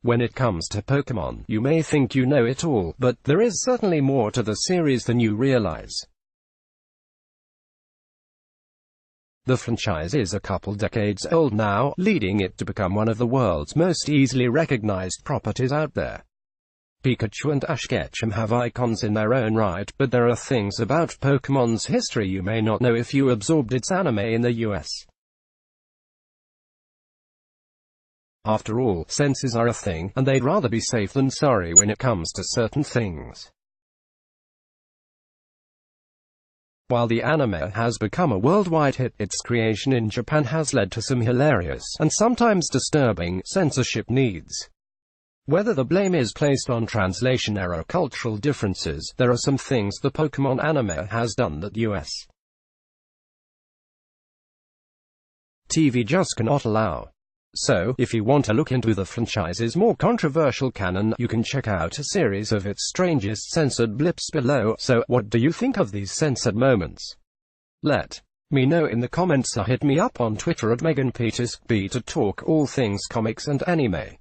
When it comes to Pokemon, you may think you know it all, but there is certainly more to the series than you realize. The franchise is a couple decades old now, leading it to become one of the world's most easily recognized properties out there. Pikachu and Ash Ketchum have icons in their own right, but there are things about Pokemon's history you may not know if you absorbed its anime in the US. After all, censors are a thing, and they'd rather be safe than sorry when it comes to certain things. While the anime has become a worldwide hit, its creation in Japan has led to some hilarious, and sometimes disturbing, censorship needs. Whether the blame is placed on translation error or cultural differences, there are some things the Pokemon anime has done that US TV just cannot allow. So, if you want to look into the franchise's more controversial canon, you can check out a series of its strangest censored blips below. So, what do you think of these censored moments? Let me know in the comments or hit me up on Twitter at MeganPetersB to talk all things comics and anime.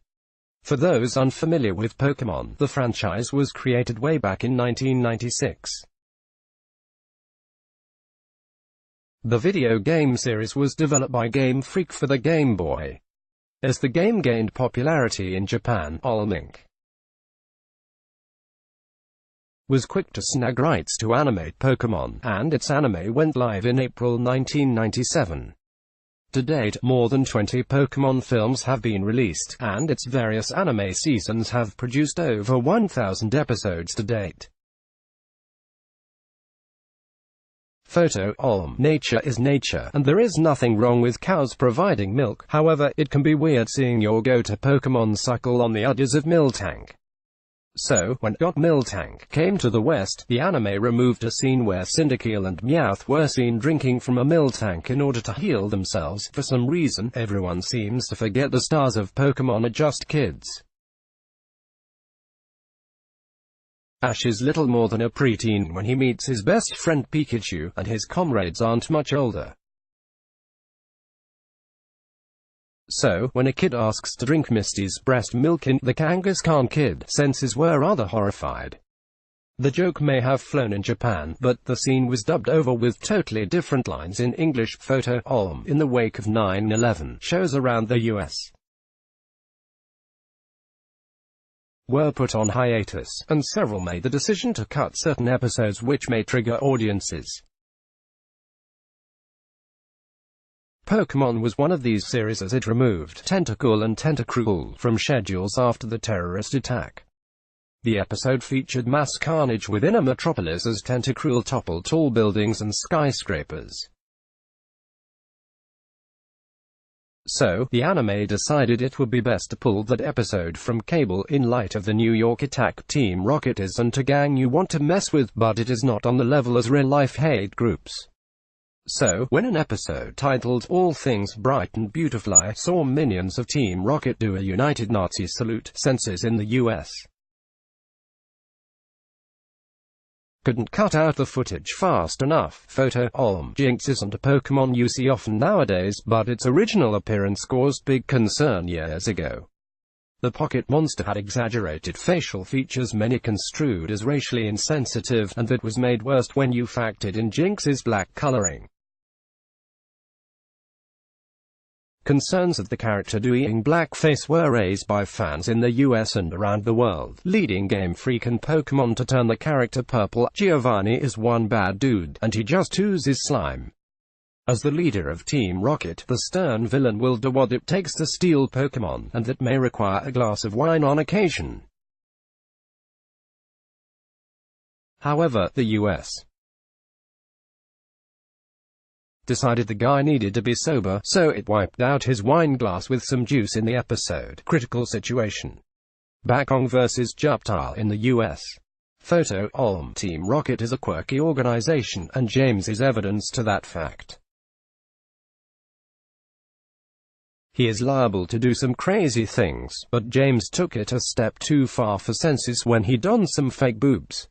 For those unfamiliar with Pokemon, the franchise was created way back in 1996. The video game series was developed by Game Freak for the Game Boy. As the game gained popularity in Japan, Olm Inc. was quick to snag rights to animate Pokemon, and its anime went live in April 1997. To date, more than 20 Pokemon films have been released, and its various anime seasons have produced over 1,000 episodes to date. Photo Olm. Nature is nature, and there is nothing wrong with cows providing milk. However, it can be weird seeing your go-to Pokemon cycle on the edges of Miltank. So, when Miltank came to the West, the anime removed a scene where Cyndaquil and Meowth were seen drinking from a Miltank in order to heal themselves. For some reason, everyone seems to forget the stars of Pokemon are just kids. Ash is little more than a preteen when he meets his best friend Pikachu, and his comrades aren't much older. So, when a kid asks to drink Misty's breast milk in The Kangaskhan Kid, censors were rather horrified. The joke may have flown in Japan, but the scene was dubbed over with totally different lines in English. Photo Olm. In the wake of 9/11, shows around the US were put on hiatus, and several made the decision to cut certain episodes which may trigger audiences. Pokemon was one of these series as it removed Tentacool and Tentacruel from schedules after the terrorist attack. The episode featured mass carnage within a metropolis as Tentacruel toppled tall buildings and skyscrapers. So, the anime decided it would be best to pull that episode from cable in light of the New York attack. Team Rocket isn't a gang you want to mess with, but it is not on the level as real-life hate groups. So, when an episode titled All Things Bright and Beautiful saw minions of Team Rocket do a united Nazi salute, censors in the US couldn't cut out the footage fast enough. Photo Olm. Jinx isn't a Pokemon you see often nowadays, but its original appearance caused big concern years ago. The pocket monster had exaggerated facial features many construed as racially insensitive, and that was made worse when you factored in Jinx's black coloring. Concerns of the character doing blackface were raised by fans in the US and around the world, leading Game Freak and Pokemon to turn the character purple. Giovanni is one bad dude, and he just oozes slime. As the leader of Team Rocket, the stern villain will do what it takes to steal Pokemon, and that may require a glass of wine on occasion. However, the US decided the guy needed to be sober, so it wiped out his wine glass with some juice in the episode. Critical situation. Bakong vs. Juptile in the US. Photo Olm. Team Rocket is a quirky organization, and James is evidence to that fact. He is liable to do some crazy things, but James took it a step too far for censors when he donned some fake boobs.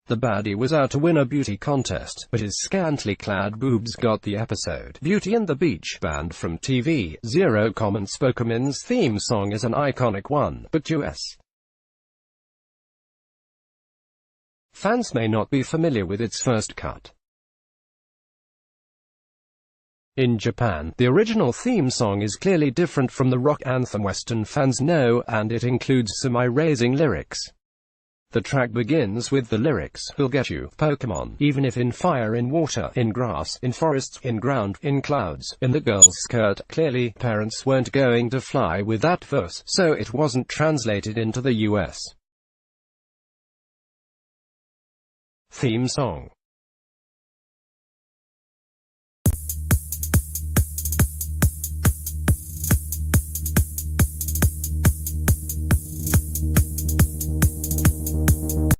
The baddie was out to win a beauty contest, but his scantily clad boobs got the episode. Beauty and the Beach, banned from TV. Zero comments. Pokemon's theme song is an iconic one, but US fans may not be familiar with its first cut. In Japan, the original theme song is clearly different from the rock anthem Western fans know, and it includes some eye-raising lyrics. The track begins with the lyrics, "We'll get you, Pokemon, even if in fire, in water, in grass, in forests, in ground, in clouds, in the girl's skirt." Clearly, parents weren't going to fly with that verse, so it wasn't translated into the US theme song.